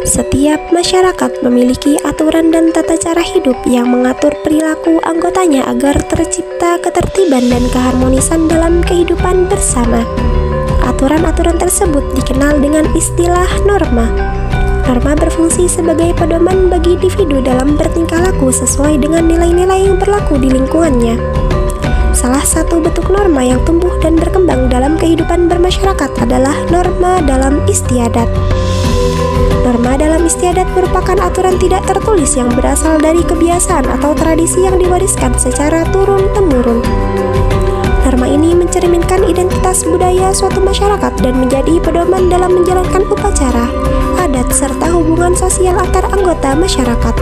Setiap masyarakat memiliki aturan dan tata cara hidup yang mengatur perilaku anggotanya agar tercipta ketertiban dan keharmonisan dalam kehidupan bersama. Aturan-aturan tersebut dikenal dengan istilah norma. Norma berfungsi sebagai pedoman bagi individu dalam bertingkah laku sesuai dengan nilai-nilai yang berlaku di lingkungannya. Salah satu bentuk norma yang tumbuh dan berkembang dalam kehidupan bermasyarakat adalah norma dalam istiadat. Norma dalam istiadat merupakan aturan tidak tertulis yang berasal dari kebiasaan atau tradisi yang diwariskan secara turun-temurun. Norma ini mencerminkan identitas budaya suatu masyarakat dan menjadi pedoman dalam menjalankan upacara, adat, serta hubungan sosial antar anggota masyarakat.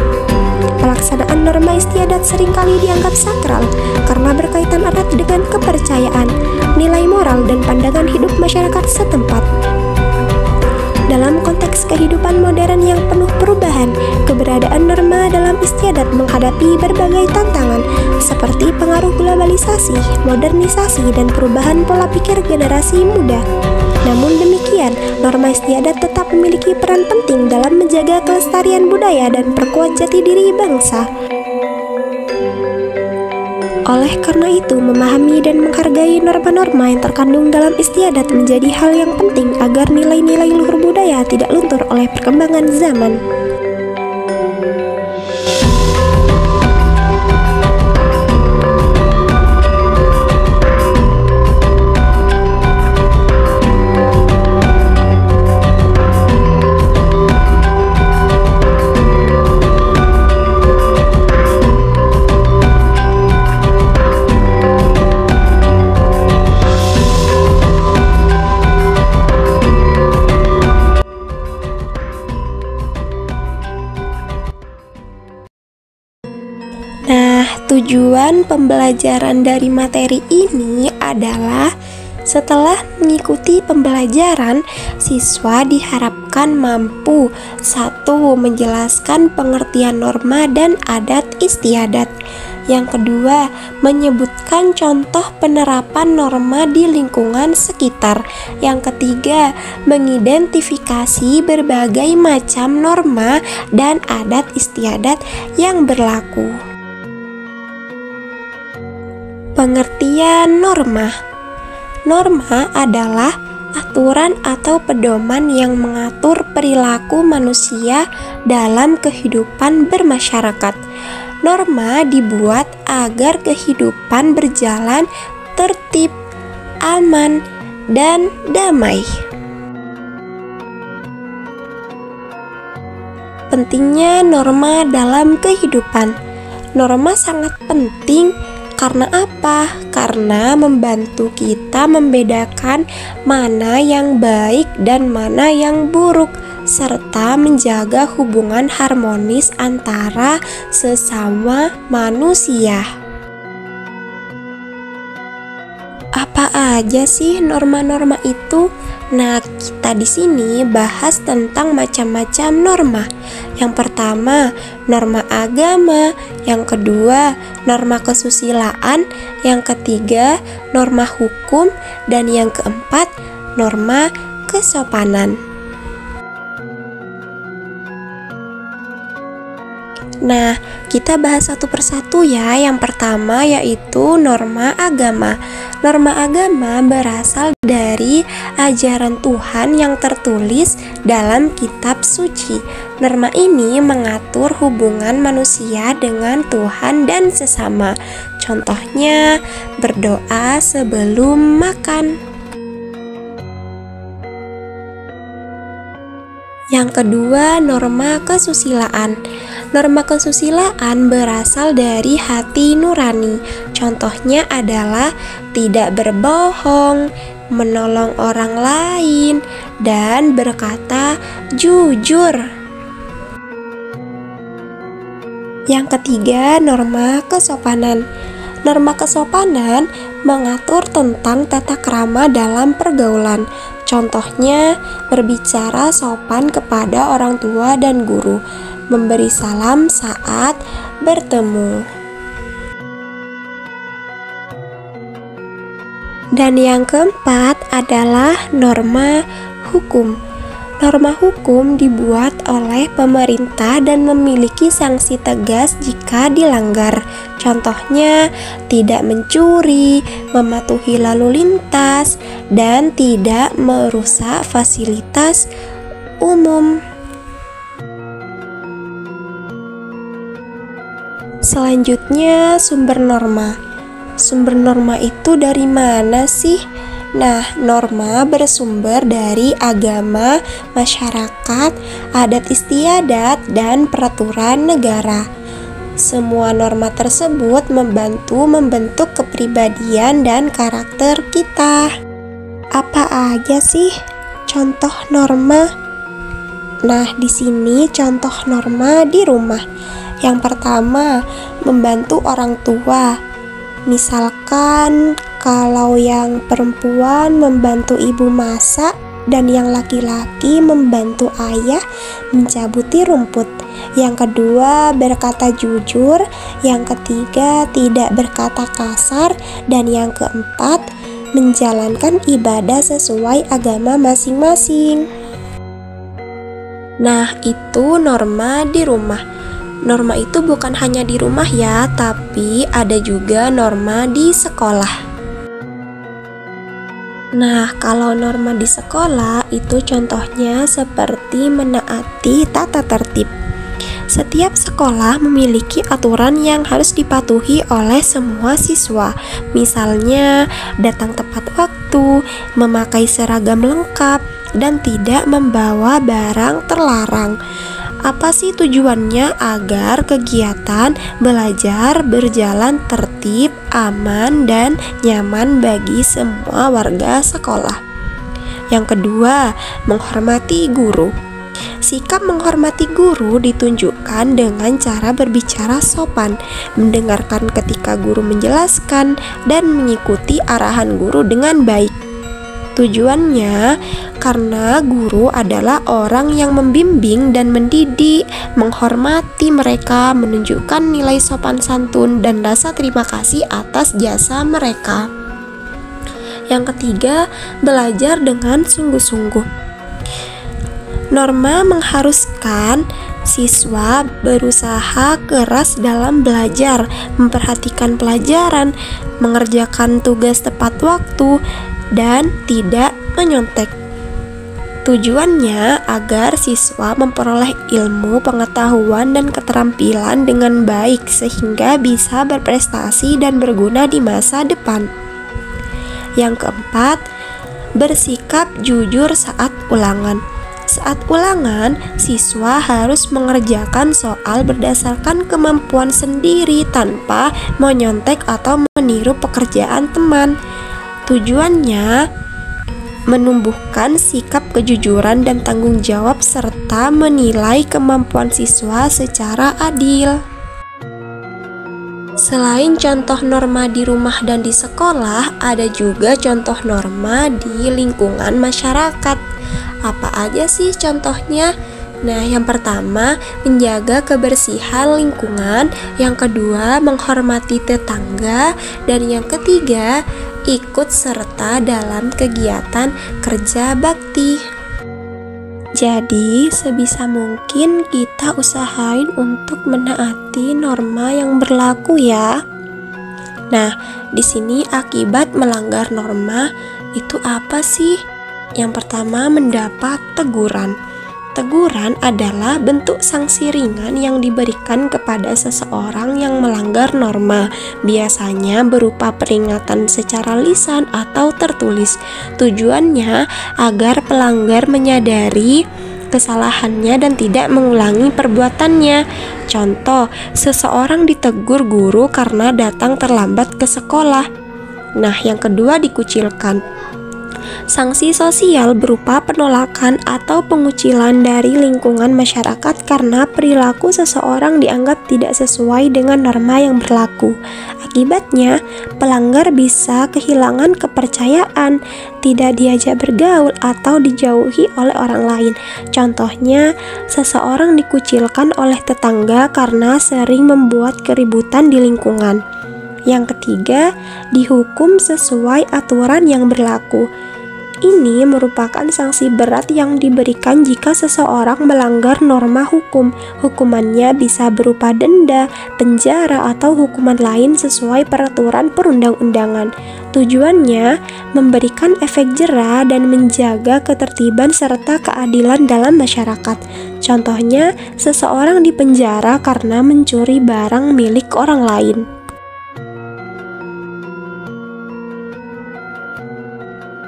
Pelaksanaan norma istiadat seringkali dianggap sakral karena berkaitan erat dengan kepercayaan, nilai moral, dan pandangan hidup masyarakat setempat. Dalam konteks kehidupan modern yang penuh perubahan, keberadaan norma dalam istiadat menghadapi berbagai tantangan seperti pengaruh globalisasi, modernisasi, dan perubahan pola pikir generasi muda. Namun demikian, norma istiadat tetap memiliki peran penting dalam menjaga kelestarian budaya dan perkuat jati diri bangsa. Oleh karena itu, memahami dan menghargai norma-norma yang terkandung dalam istiadat menjadi hal yang penting agar nilai-nilai luhur budaya tidak luntur oleh perkembangan zaman. Tujuan pembelajaran dari materi ini adalah setelah mengikuti pembelajaran, siswa diharapkan mampu 1. Menjelaskan pengertian norma dan adat istiadat. Yang kedua, menyebutkan contoh penerapan norma di lingkungan sekitar. Yang ketiga, mengidentifikasi berbagai macam norma dan adat istiadat yang berlaku. Pengertian norma. Norma adalah aturan atau pedoman yang mengatur perilaku manusia dalam kehidupan bermasyarakat. Norma dibuat agar kehidupan berjalan tertib, aman, dan damai. Pentingnya norma dalam kehidupan. Norma sangat penting. Karena apa? Karena membantu kita membedakan mana yang baik dan mana yang buruk, serta menjaga hubungan harmonis antara sesama manusia. Apa aja sih norma-norma itu? Nah, kita di sini bahas tentang macam-macam norma. Yang pertama, norma agama. Yang kedua, norma kesusilaan. Yang ketiga, norma hukum. Dan yang keempat, norma kesopanan. Nah, kita bahas satu persatu ya. Yang pertama yaitu norma agama. Norma agama berasal dari ajaran Tuhan yang tertulis dalam kitab suci. Norma ini mengatur hubungan manusia dengan Tuhan dan sesama. Contohnya, berdoa sebelum makan. Yang kedua, norma kesusilaan. Norma kesusilaan berasal dari hati nurani. Contohnya adalah tidak berbohong, menolong orang lain, dan berkata jujur. Yang ketiga, norma kesopanan. Norma kesopanan mengatur tentang tata krama dalam pergaulan. Contohnya, berbicara sopan kepada orang tua dan guru, memberi salam saat bertemu. Dan yang keempat adalah norma hukum. Norma hukum dibuat oleh pemerintah dan memiliki sanksi tegas jika dilanggar. Contohnya, tidak mencuri, mematuhi lalu lintas, dan tidak merusak fasilitas umum. Selanjutnya, sumber norma. Sumber norma itu dari mana sih? Nah, norma bersumber dari agama, masyarakat, adat istiadat, dan peraturan negara. Semua norma tersebut membantu membentuk kepribadian dan karakter kita. Apa aja sih contoh norma? Nah, di sini contoh norma di rumah. Yang pertama, membantu orang tua. Misalkan kalau yang perempuan membantu ibu masak dan yang laki-laki membantu ayah mencabuti rumput. Yang kedua, berkata jujur. Yang ketiga, tidak berkata kasar. Dan yang keempat, menjalankan ibadah sesuai agama masing-masing. Nah, itu norma di rumah. Norma itu bukan hanya di rumah ya, tapi ada juga norma di sekolah. Nah, kalau norma di sekolah itu contohnya seperti menaati tata tertib. Setiap sekolah memiliki aturan yang harus dipatuhi oleh semua siswa. Misalnya, datang tepat waktu, memakai seragam lengkap, dan tidak membawa barang terlarang. Apa sih tujuannya? Agar kegiatan belajar berjalan tertib, aman, dan nyaman bagi semua warga sekolah. Yang kedua, menghormati guru. Sikap menghormati guru ditunjukkan dengan cara berbicara sopan, mendengarkan ketika guru menjelaskan, dan mengikuti arahan guru dengan baik. Tujuannya karena guru adalah orang yang membimbing dan mendidik, menghormati mereka, menunjukkan nilai sopan santun dan rasa terima kasih atas jasa mereka. Yang ketiga, belajar dengan sungguh-sungguh. Norma mengharuskan siswa berusaha keras dalam belajar, memperhatikan pelajaran, mengerjakan tugas tepat waktu, dan tidak menyontek. Tujuannya agar siswa memperoleh ilmu, pengetahuan, dan keterampilan dengan baik sehingga bisa berprestasi dan berguna di masa depan. Yang keempat, bersikap jujur saat ulangan. Saat ulangan, siswa harus mengerjakan soal berdasarkan kemampuan sendiri tanpa menyontek atau meniru pekerjaan teman. Tujuannya menumbuhkan sikap kejujuran dan tanggung jawab serta menilai kemampuan siswa secara adil. Selain contoh norma di rumah dan di sekolah, ada juga contoh norma di lingkungan masyarakat. Apa aja sih contohnya? Nah, yang pertama, menjaga kebersihan lingkungan. Yang kedua, menghormati tetangga. Dan yang ketiga, ikut serta dalam kegiatan kerja bakti. Jadi, sebisa mungkin kita usahain untuk menaati norma yang berlaku ya. Nah, di sini akibat melanggar norma itu apa sih? Yang pertama, mendapat teguran. Teguran adalah bentuk sanksi ringan yang diberikan kepada seseorang yang melanggar norma, biasanya berupa peringatan secara lisan atau tertulis. Tujuannya agar pelanggar menyadari kesalahannya dan tidak mengulangi perbuatannya. Contoh, seseorang ditegur guru karena datang terlambat ke sekolah. Nah, yang kedua, dikucilkan. Sanksi sosial berupa penolakan atau pengucilan dari lingkungan masyarakat karena perilaku seseorang dianggap tidak sesuai dengan norma yang berlaku. Akibatnya, pelanggar bisa kehilangan kepercayaan, tidak diajak bergaul, atau dijauhi oleh orang lain. Contohnya, seseorang dikucilkan oleh tetangga karena sering membuat keributan di lingkungan. Yang ketiga, dihukum sesuai aturan yang berlaku. Ini merupakan sanksi berat yang diberikan jika seseorang melanggar norma hukum. Hukumannya bisa berupa denda, penjara, atau hukuman lain sesuai peraturan perundang-undangan. Tujuannya memberikan efek jera dan menjaga ketertiban serta keadilan dalam masyarakat. Contohnya, seseorang dipenjara karena mencuri barang milik orang lain.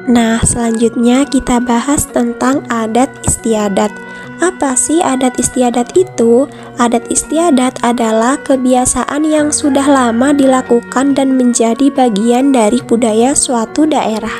Nah, selanjutnya kita bahas tentang adat istiadat. Apa sih adat istiadat itu? Adat istiadat adalah kebiasaan yang sudah lama dilakukan dan menjadi bagian dari budaya suatu daerah.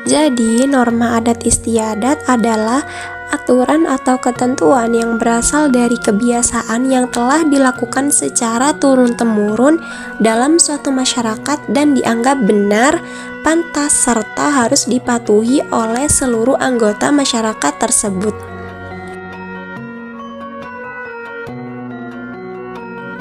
Jadi, norma adat istiadat adalah aturan atau ketentuan yang berasal dari kebiasaan yang telah dilakukan secara turun-temurun dalam suatu masyarakat dan dianggap benar, pantas, serta harus dipatuhi oleh seluruh anggota masyarakat tersebut.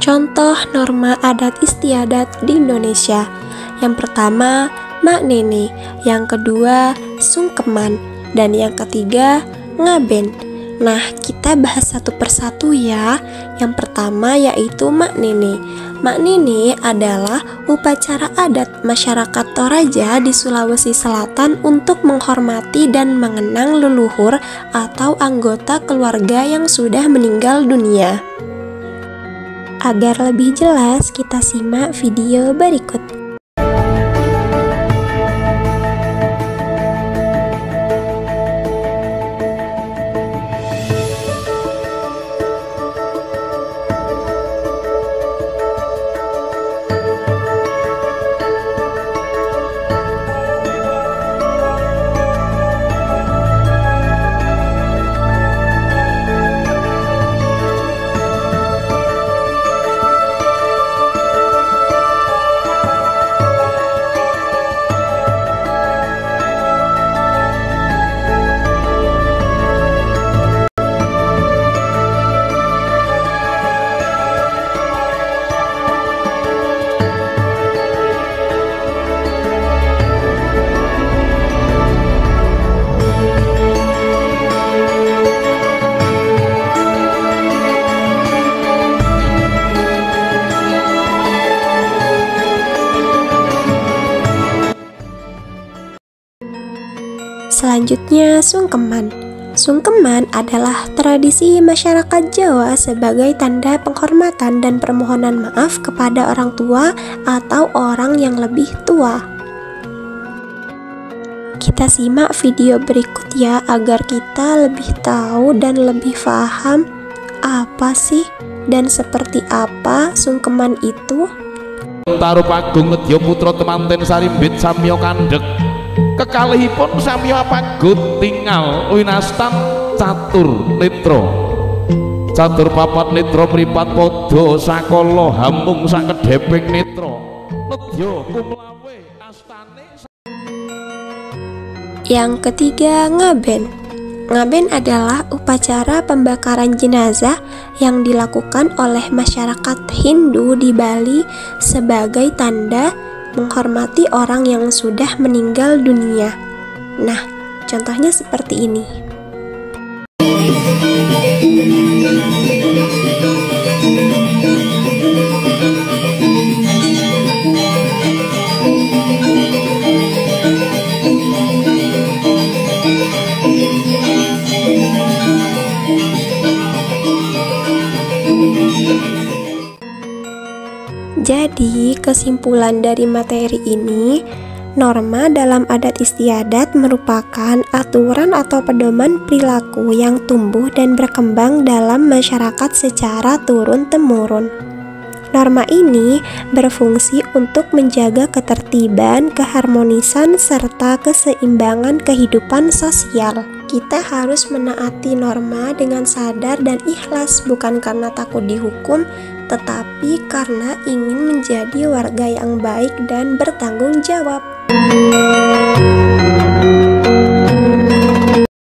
Contoh norma adat istiadat di Indonesia. Yang pertama, mak nene, yang kedua, sungkeman, dan yang ketiga, ngaben. Nah, kita bahas satu persatu ya. Yang pertama yaitu mak nene. Mak nene adalah upacara adat masyarakat Toraja di Sulawesi Selatan untuk menghormati dan mengenang leluhur atau anggota keluarga yang sudah meninggal dunia. Agar lebih jelas, kita simak video berikut. Selanjutnya, sungkeman. Sungkeman adalah tradisi masyarakat Jawa sebagai tanda penghormatan dan permohonan maaf kepada orang tua atau orang yang lebih tua. Kita simak video berikut ya, agar kita lebih tahu dan lebih paham apa sih dan seperti apa sungkeman itu. Taruh Agung Nedya putra temanten sarimbit samya kandhek kekalihipun samya pagut tingal winastan catur netra catur papat netra mripat padha sakala hamung sakedheping netra nedya kumlawe astane. Yang ketiga, ngaben. Ngaben adalah upacara pembakaran jenazah yang dilakukan oleh masyarakat Hindu di Bali sebagai tanda menghormati orang yang sudah meninggal dunia. Nah, contohnya seperti ini. Jadi, kesimpulan dari materi ini, norma dalam adat istiadat merupakan aturan atau pedoman perilaku yang tumbuh dan berkembang dalam masyarakat secara turun-temurun. Norma ini berfungsi untuk menjaga ketertiban, keharmonisan, serta keseimbangan kehidupan sosial. Kita harus menaati norma dengan sadar dan ikhlas, bukan karena takut dihukum, tetapi karena ingin menjadi warga yang baik dan bertanggung jawab.